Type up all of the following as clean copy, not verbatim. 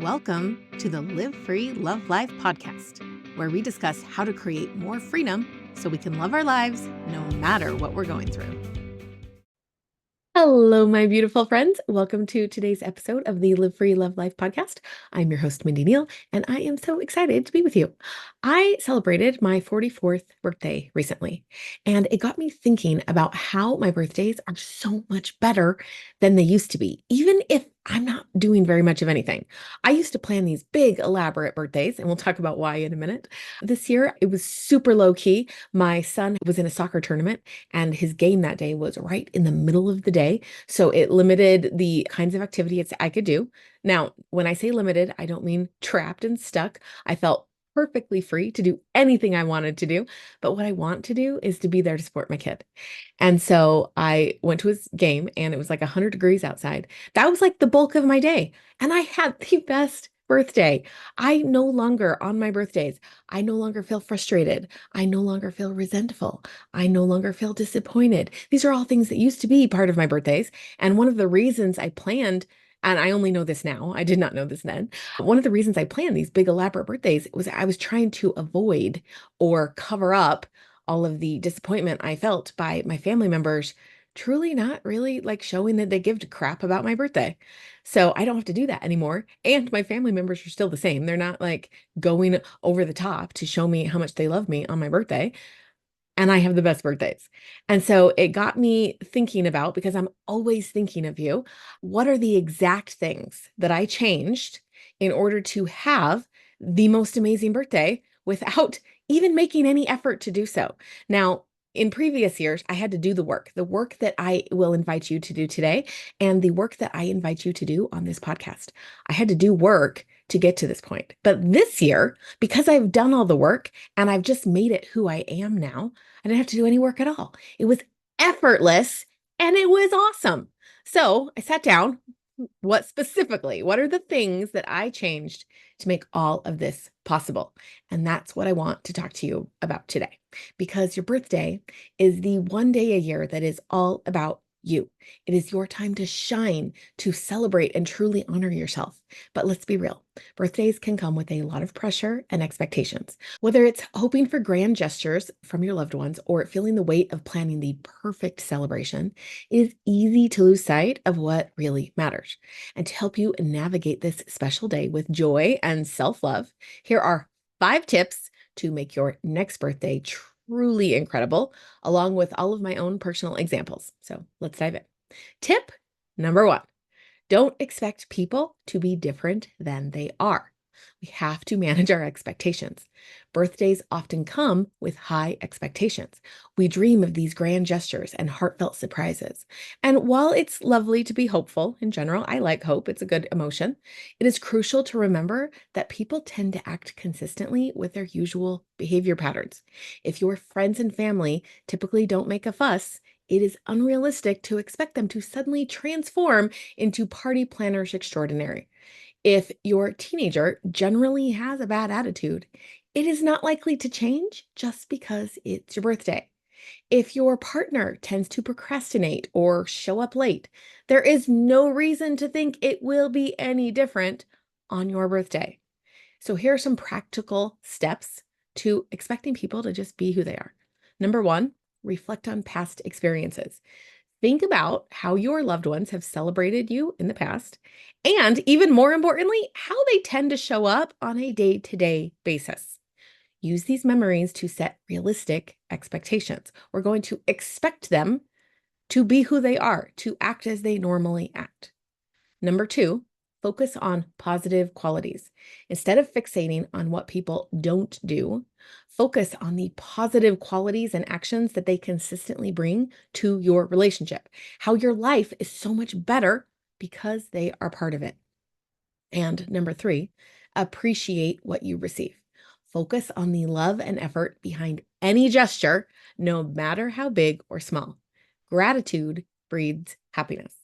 Welcome to the Live Free, Love Life podcast, where we discuss how to create more freedom so we can love our lives no matter what we're going through. Hello, my beautiful friends. Welcome to today's episode of the Live Free, Love Life podcast. I'm your host, Mindy Neal, and I am so excited to be with you. I celebrated my 44th birthday recently, and it got me thinking about how my birthdays are so much better than they used to be, even if I'm not doing very much of anything. I used to plan these big, elaborate birthdays, and we'll talk about why in a minute. This year, it was super low key. My son was in a soccer tournament, and his game that day was right in the middle of the day. So it limited the kinds of activities I could do. Now, when I say limited, I don't mean trapped and stuck. I felt perfectly free to do anything I wanted to do. But what I want to do is to be there to support my kid. And so I went to his game and it was like 100 degrees outside. That was like the bulk of my day. And I had the best birthday. I no longer, on my birthdays, I no longer feel frustrated. I no longer feel resentful. I no longer feel disappointed. These are all things that used to be part of my birthdays. And one of the reasons I planned, and I only know this now, I did not know this then. One of the reasons I planned these big elaborate birthdays was I was trying to avoid or cover up all of the disappointment I felt by my family members truly not really like showing that they give a crap about my birthday. So I don't have to do that anymore. And my family members are still the same. They're not like going over the top to show me how much they love me on my birthday. And I have the best birthdays. And so it got me thinking about, because I'm always thinking of you, what are the exact things that I changed in order to have the most amazing birthday without even making any effort to do so? Now, in previous years, I had to do the work that I will invite you to do today, and the work that I invite you to do on this podcast. I had to do work to get to this point. But this year, because I've done all the work and I've just made it who I am now, I didn't have to do any work at all. It was effortless and it was awesome. So I sat down. What specifically? What are the things that I changed to make all of this possible? And that's what I want to talk to you about today, because your birthday is the one day a year that is all about you. It is your time to shine, to celebrate, and truly honor yourself. But let's be real, birthdays can come with a lot of pressure and expectations. Whether it's hoping for grand gestures from your loved ones or feeling the weight of planning the perfect celebration, it is easy to lose sight of what really matters. And to help you navigate this special day with joy and self-love, here are 5 tips to make your next birthday truly incredible, along with all of my own personal examples. So let's dive in. Tip number 1. Don't expect people to be different than they are. We have to manage our expectations. Birthdays often come with high expectations. We dream of these grand gestures and heartfelt surprises. And while it's lovely to be hopeful in general, I like hope, it's a good emotion, it is crucial to remember that people tend to act consistently with their usual behavior patterns. If your friends and family typically don't make a fuss, it is unrealistic to expect them to suddenly transform into party planners extraordinary. If your teenager generally has a bad attitude, it is not likely to change just because it's your birthday. If your partner tends to procrastinate or show up late, there is no reason to think it will be any different on your birthday. So here are some practical steps to expecting people to just be who they are. Number 1, reflect on past experiences. Think about how your loved ones have celebrated you in the past, and even more importantly, how they tend to show up on a day-to-day basis. Use these memories to set realistic expectations. We're going to expect them to be who they are, to act as they normally act. Number 2, focus on positive qualities. Instead of fixating on what people don't do, focus on the positive qualities and actions that they consistently bring to your relationship, how your life is so much better because they are part of it. And number 3, appreciate what you receive. Focus on the love and effort behind any gesture, no matter how big or small. Gratitude breeds happiness.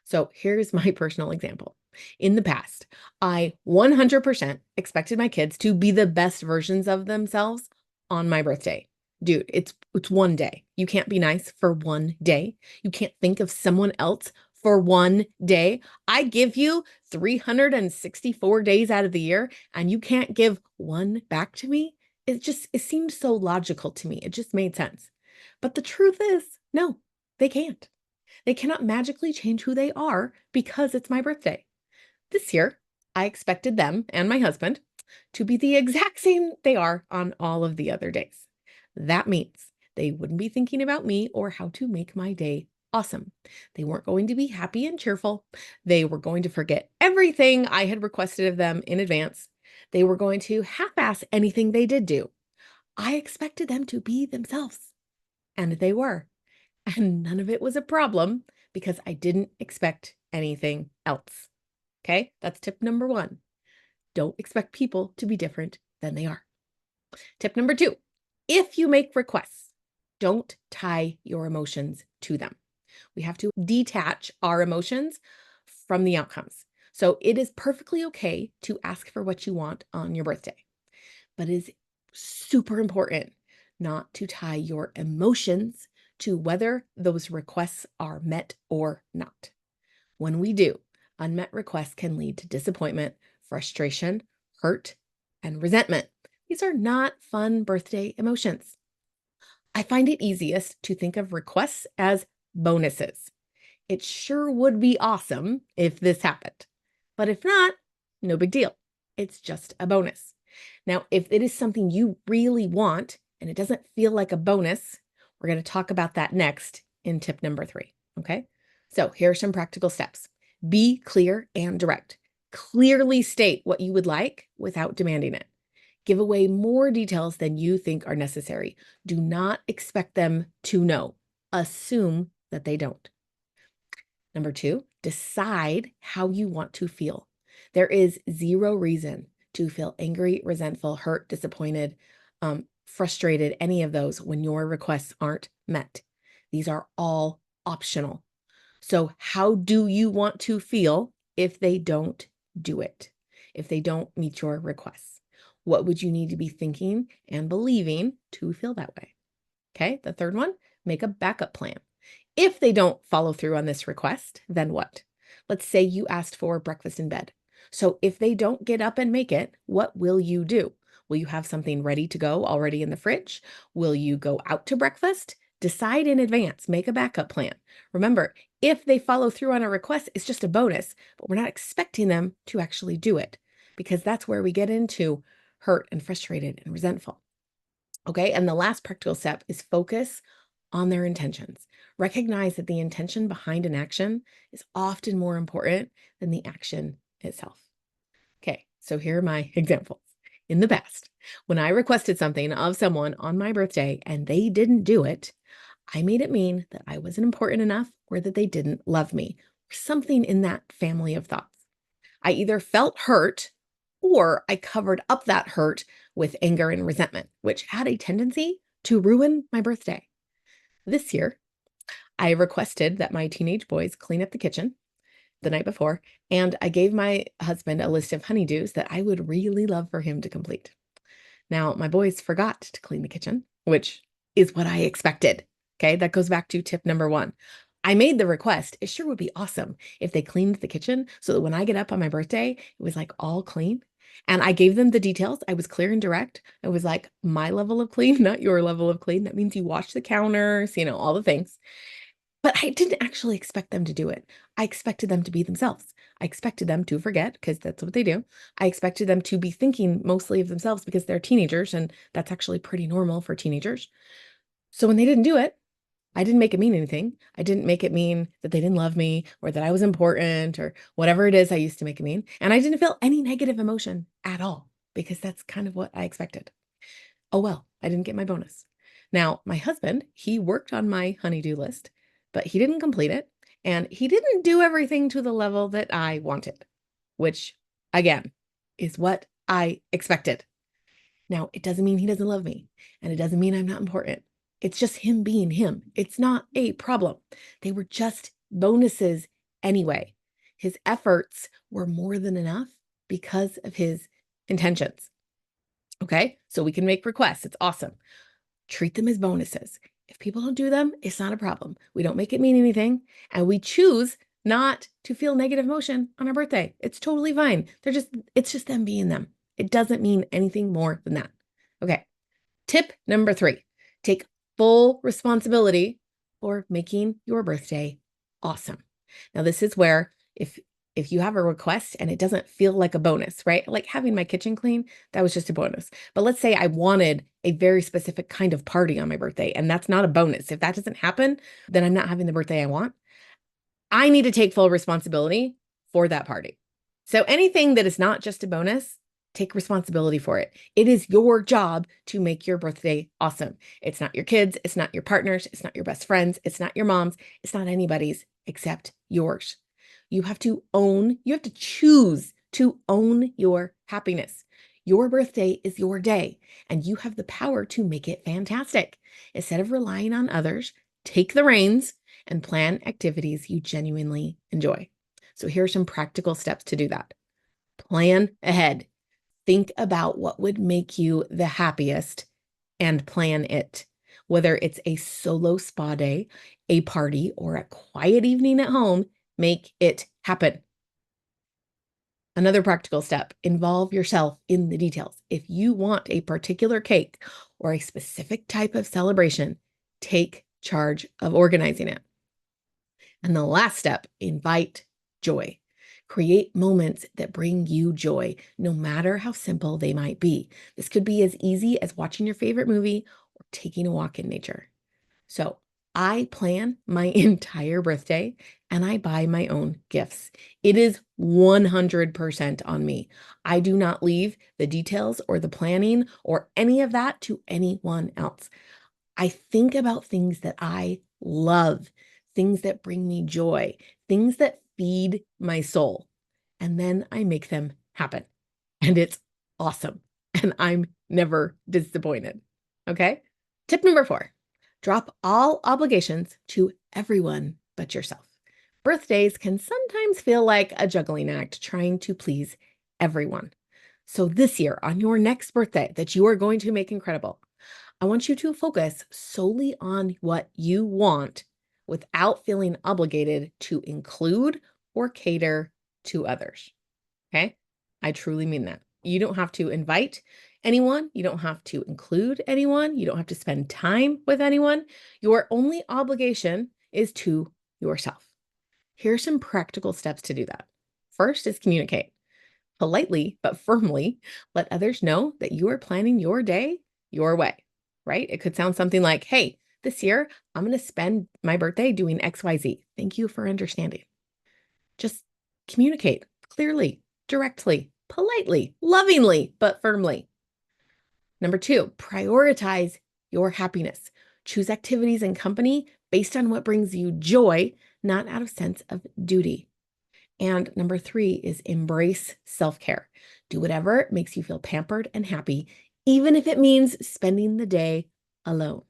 So here's my personal example. In the past, I 100% expected my kids to be the best versions of themselves on my birthday. Dude, it's one day. You can't be nice for one day. You can't think of someone else for one day. I give you 364 days out of the year and you can't give one back to me. It seemed so logical to me. It just made sense. But the truth is, no, they can't. They cannot magically change who they are because it's my birthday. This year, I expected them and my husband to be the exact same they are on all of the other days. That means they wouldn't be thinking about me or how to make my day awesome. They weren't going to be happy and cheerful. They were going to forget everything I had requested of them in advance. They were going to half-ass anything they did do. I expected them to be themselves, and they were. And none of it was a problem because I didn't expect anything else. Okay, that's tip number one. Don't expect people to be different than they are. Tip number two, if you make requests, don't tie your emotions to them. We have to detach our emotions from the outcomes. So it is perfectly okay to ask for what you want on your birthday, but it is super important not to tie your emotions to whether those requests are met or not. When we do, unmet requests can lead to disappointment, frustration, hurt, and resentment. These are not fun birthday emotions. I find it easiest to think of requests as bonuses. It sure would be awesome if this happened. But if not, no big deal. It's just a bonus. Now, if it is something you really want and it doesn't feel like a bonus, we're going to talk about that next in tip number 3. Okay. So here are some practical steps. Be clear and direct. Clearly state what you would like without demanding it. Give away more details than you think are necessary. Do not expect them to know. Assume that they don't. Number 2, decide how you want to feel. There is zero reason to feel angry, resentful, hurt, disappointed, frustrated, any of those when your requests aren't met. These are all optional. So how do you want to feel if they don't do it? If they don't meet your requests? What would you need to be thinking and believing to feel that way? Okay, the third one, make a backup plan. If they don't follow through on this request, then what? Let's say you asked for breakfast in bed. So if they don't get up and make it, what will you do? Will you have something ready to go already in the fridge? Will you go out to breakfast? Decide in advance, make a backup plan. Remember, if they follow through on a request, it's just a bonus, but we're not expecting them to actually do it because that's where we get into hurt and frustrated and resentful. Okay, and the last practical step is focus on their intentions. Recognize that the intention behind an action is often more important than the action itself. Okay, so here are my examples. In the past, when I requested something of someone on my birthday and they didn't do it, I made it mean that I wasn't important enough or that they didn't love me, or something in that family of thoughts. I either felt hurt or I covered up that hurt with anger and resentment, which had a tendency to ruin my birthday. This year, I requested that my teenage boys clean up the kitchen the night before, and I gave my husband a list of honeydews that I would really love for him to complete. Now, my boys forgot to clean the kitchen, which is what I expected. Okay, that goes back to tip number 1. I made the request. It sure would be awesome if they cleaned the kitchen so that when I get up on my birthday, it was like all clean. And I gave them the details. I was clear and direct. It was like my level of clean, not your level of clean. That means you wash the counters, all the things. But I didn't actually expect them to do it. I expected them to be themselves. I expected them to forget because that's what they do. I expected them to be thinking mostly of themselves because they're teenagers, and that's actually pretty normal for teenagers. So when they didn't do it, I didn't make it mean anything. I didn't make it mean that they didn't love me or that I was important or whatever it is I used to make it mean. And I didn't feel any negative emotion at all because that's kind of what I expected. Oh, well, I didn't get my bonus. Now, my husband, he worked on my honeydew list, but he didn't complete it. And he didn't do everything to the level that I wanted, which again is what I expected. Now, it doesn't mean he doesn't love me, and it doesn't mean I'm not important. It's just him being him. It's not a problem. They were just bonuses anyway. His efforts were more than enough because of his intentions. Okay, so we can make requests. It's awesome. Treat them as bonuses. If people don't do them, it's not a problem. We don't make it mean anything, and we choose not to feel negative emotion on our birthday. It's totally fine. It's just them being them. It doesn't mean anything more than that. Okay. Tip number 3, take full responsibility for making your birthday awesome. Now, this is where if you have a request and it doesn't feel like a bonus, right? Like having my kitchen clean, that was just a bonus. But let's say I wanted a very specific kind of party on my birthday, and that's not a bonus. If that doesn't happen, then I'm not having the birthday I want. I need to take full responsibility for that party. So anything that is not just a bonus, take responsibility for it. It is your job to make your birthday awesome. It's not your kids, it's not your partners, it's not your best friends, it's not your mom's, it's not anybody's except yours. You have to choose to own your happiness. Your birthday is your day, and you have the power to make it fantastic. Instead of relying on others, take the reins and plan activities you genuinely enjoy. So here are some practical steps to do that. Plan ahead. Think about what would make you the happiest and plan it. Whether it's a solo spa day, a party, or a quiet evening at home, make it happen. Another practical step, involve yourself in the details. If you want a particular cake or a specific type of celebration, take charge of organizing it. And the last step, invite joy. Create moments that bring you joy, no matter how simple they might be. This could be as easy as watching your favorite movie or taking a walk in nature. So I plan my entire birthday and I buy my own gifts. It is 100% on me. I do not leave the details or the planning or any of that to anyone else. I think about things that I love, things that bring me joy, things that feed my soul, and then I make them happen. And it's awesome. And I'm never disappointed. Okay. Tip number 4, drop all obligations to everyone but yourself. Birthdays can sometimes feel like a juggling act trying to please everyone. So this year, on your next birthday that you are going to make incredible, I want you to focus solely on what you want without feeling obligated to include or cater to others. Okay? I truly mean that. You don't have to invite anyone. You don't have to include anyone. You don't have to spend time with anyone. Your only obligation is to yourself. Here are some practical steps to do that. First is communicate. Politely but firmly let others know that you are planning your day your way, right? It could sound something like, hey, this year I'm going to spend my birthday doing XYZ. Thank you for understanding. Just communicate clearly, directly, politely, lovingly, but firmly. Number 2, prioritize your happiness. Choose activities and company based on what brings you joy, not out of sense of duty. And number 3 is embrace self-care. Do whatever makes you feel pampered and happy, even if it means spending the day alone.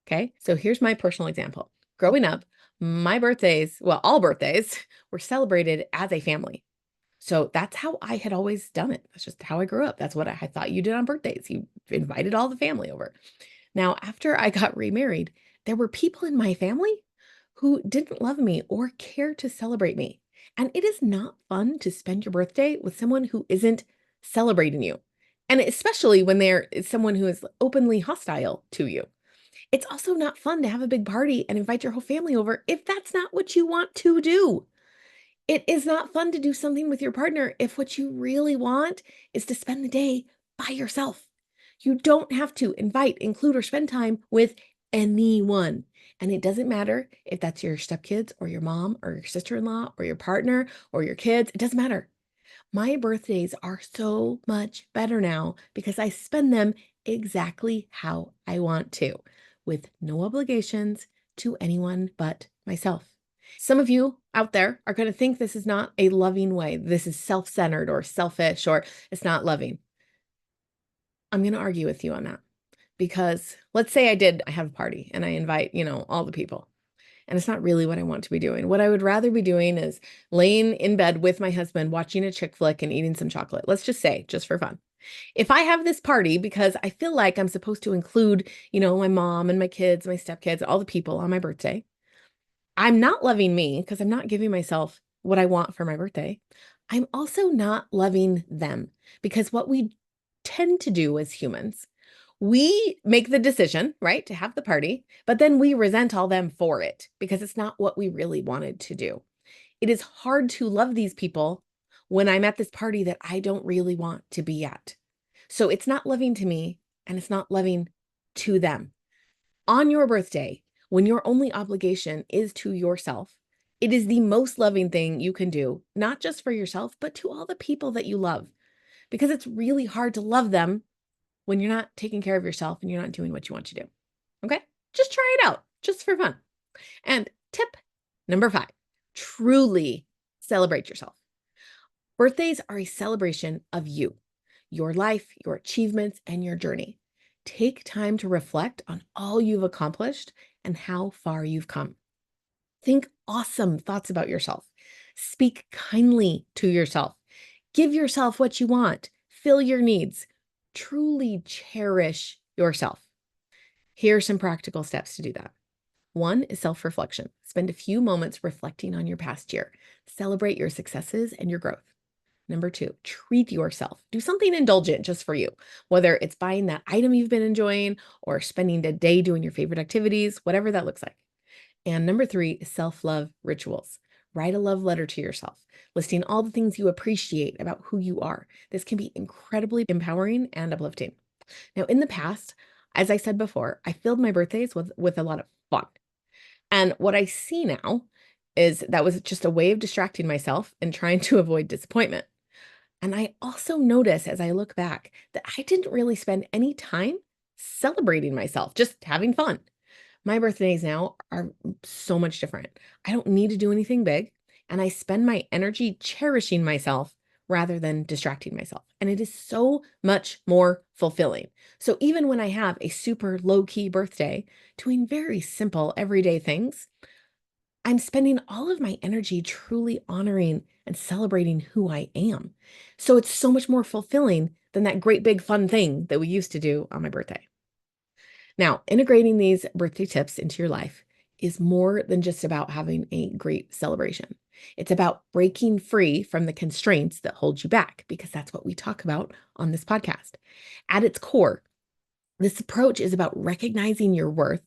Okay. So here's my personal example. Growing up, my birthdays, well, all birthdays were celebrated as a family. So that's how I had always done it. That's just how I grew up. That's what I thought you did on birthdays. You invited all the family over. Now, after I got remarried, there were people in my family who didn't love me or care to celebrate me. And it is not fun to spend your birthday with someone who isn't celebrating you. And especially when they're someone who is openly hostile to you. It's also not fun to have a big party and invite your whole family over if that's not what you want to do. It is not fun to do something with your partner if what you really want is to spend the day by yourself. You don't have to invite, include, or spend time with anyone. And it doesn't matter if that's your stepkids or your mom or your sister-in-law or your partner or your kids. It doesn't matter. My birthdays are so much better now because I spend them exactly how I want to, with no obligations to anyone but myself. Some of you out there are going to think this is not a loving way. This is self-centered or selfish or it's not loving. I'm going to argue with you on that because let's say I have a party and I invite, all the people. And it's not really what I want to be doing. What I would rather be doing is laying in bed with my husband, watching a chick flick and eating some chocolate. Let's just say, just for fun. If I have this party because I feel like I'm supposed to include, my mom and my kids, my stepkids, all the people on my birthday, I'm not loving me because I'm not giving myself what I want for my birthday. I'm also not loving them because what we tend to do as humans, we make the decision, right, to have the party, but then we resent all them for it because it's not what we really wanted to do. It is hard to love these people when I'm at this party that I don't really want to be at. So it's not loving to me and it's not loving to them. On your birthday, when your only obligation is to yourself, it is the most loving thing you can do, not just for yourself, but to all the people that you love, because it's really hard to love them when you're not taking care of yourself and you're not doing what you want to do. Okay? Just try it out, just for fun. And tip number 5, truly celebrate yourself. Birthdays are a celebration of you, your life, your achievements, and your journey. Take time to reflect on all you've accomplished and how far you've come. Think awesome thoughts about yourself. Speak kindly to yourself. Give yourself what you want. Fill your needs. Truly cherish yourself. Here are some practical steps to do that. 1 is self-reflection. Spend a few moments reflecting on your past year. Celebrate your successes and your growth. Number 2, treat yourself. Do something indulgent just for you, whether it's buying that item you've been enjoying or spending a day doing your favorite activities, whatever that looks like. And number 3 is self-love rituals. Write a love letter to yourself, listing all the things you appreciate about who you are. This can be incredibly empowering and uplifting. Now, in the past, as I said before, I filled my birthdays with a lot of fun. And what I see now is that was just a way of distracting myself and trying to avoid disappointment. And I also notice as I look back that I didn't really spend any time celebrating myself, just having fun. My birthdays now are so much different. I don't need to do anything big, and I spend my energy cherishing myself rather than distracting myself. And it is so much more fulfilling. So even when I have a super low key birthday, doing very simple everyday things, I'm spending all of my energy truly honoring and celebrating who I am. So it's so much more fulfilling than that great big fun thing that we used to do on my birthday. Now, integrating these birthday tips into your life is more than just about having a great celebration. It's about breaking free from the constraints that hold you back, because that's what we talk about on this podcast. At its core, this approach is about recognizing your worth,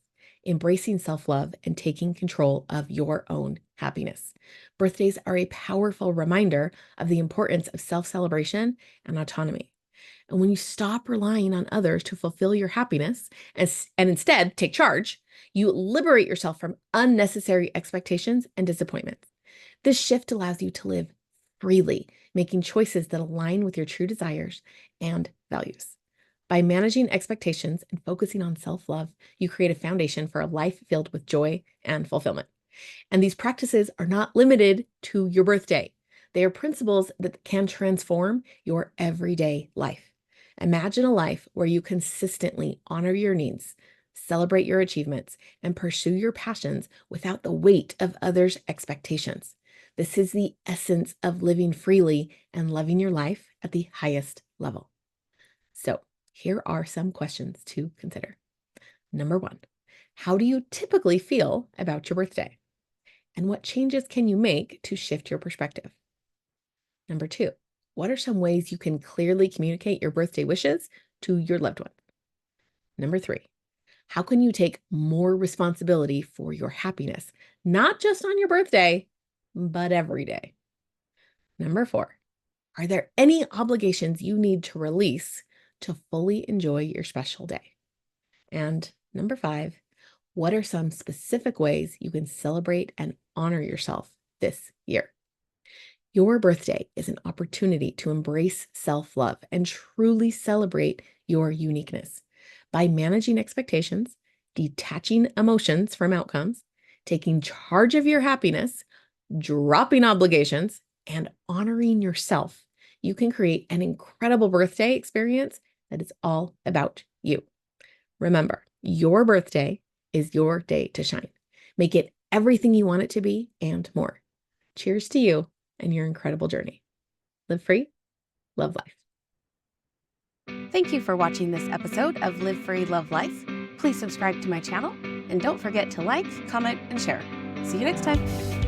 embracing self love, and taking control of your own happiness. Birthdays are a powerful reminder of the importance of self celebration and autonomy. And when you stop relying on others to fulfill your happiness and instead take charge, you liberate yourself from unnecessary expectations and disappointments. This shift allows you to live freely, making choices that align with your true desires and values. By managing expectations and focusing on self love, you create a foundation for a life filled with joy and fulfillment. And these practices are not limited to your birthday. They are principles that can transform your everyday life. Imagine a life where you consistently honor your needs, celebrate your achievements, and pursue your passions without the weight of others' expectations. This is the essence of living freely and loving your life at the highest level. So, here are some questions to consider. Number 1, how do you typically feel about your birthday? And what changes can you make to shift your perspective? Number 2, what are some ways you can clearly communicate your birthday wishes to your loved one? Number 3, how can you take more responsibility for your happiness, not just on your birthday, but every day? Number 4, are there any obligations you need to release to fully enjoy your special day? And number 5, what are some specific ways you can celebrate and honor yourself this year? Your birthday is an opportunity to embrace self love and truly celebrate your uniqueness. By managing expectations, detaching emotions from outcomes, taking charge of your happiness, dropping obligations, and honoring yourself, you can create an incredible birthday experience that is all about you. Remember, your birthday is your day to shine. Make it everything you want it to be and more. Cheers to you and your incredible journey. Live free, love life. Thank you for watching this episode of Live Free, Love Life. Please subscribe to my channel and don't forget to like, comment, and share. See you next time.